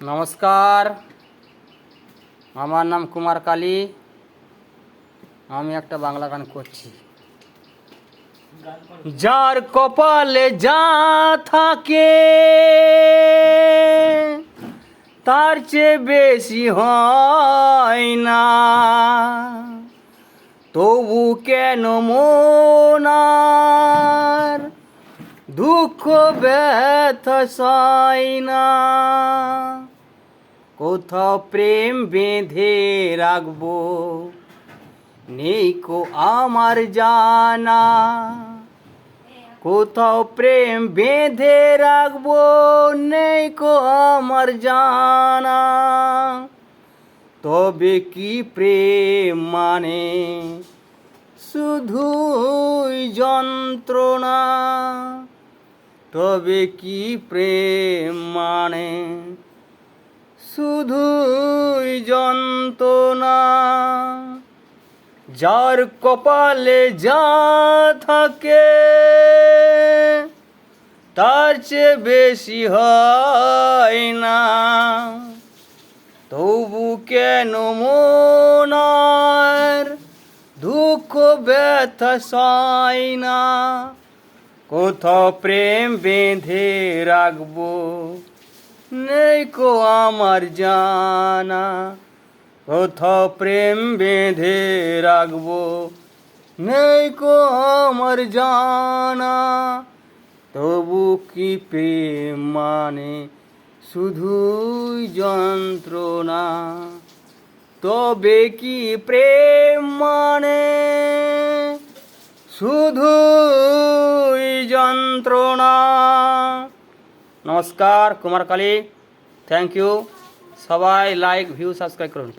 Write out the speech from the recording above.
নমস্কার, আমার নাম কুমার কালী। আমি একটা বাংলা গান করছি। যার কপালে যা থাকে তার চেয়ে বেশি হয় না, তবু কেন মনার দুঃখ ব্যথা সয় না। কোথাও প্রেম বেঁধে রাখবো নেই কো আমার জানা, কোথাও প্রেম বেঁধে রাখবো নেই কো আমার জানা। তবে কি প্রেম মানে শুধুই যন্ত্রণা, তবে কি প্রেম মানে শুধুই যন্ত্রণা। যার কপালে যা থাকে তার চেয়ে বেশি হয় না, তবু কেন মনার দুঃখ ব্যথা সয় না। কোথাও প্রেম বেঁধে রাখবো নেই কো আমার জানা, কোথাও প্রেম বেঁধে রাখবো নেই কো আমার জানা। তবু কি প্রেম মানে শুধুই যন্ত্রণা, তবে কি প্রেম মানে শুধুই যন্ত্রণা। নমস্কার, কুমার কালী। Thank you. সবাই লাইক, ভিউ, সাবস্ক্রাইব করুন।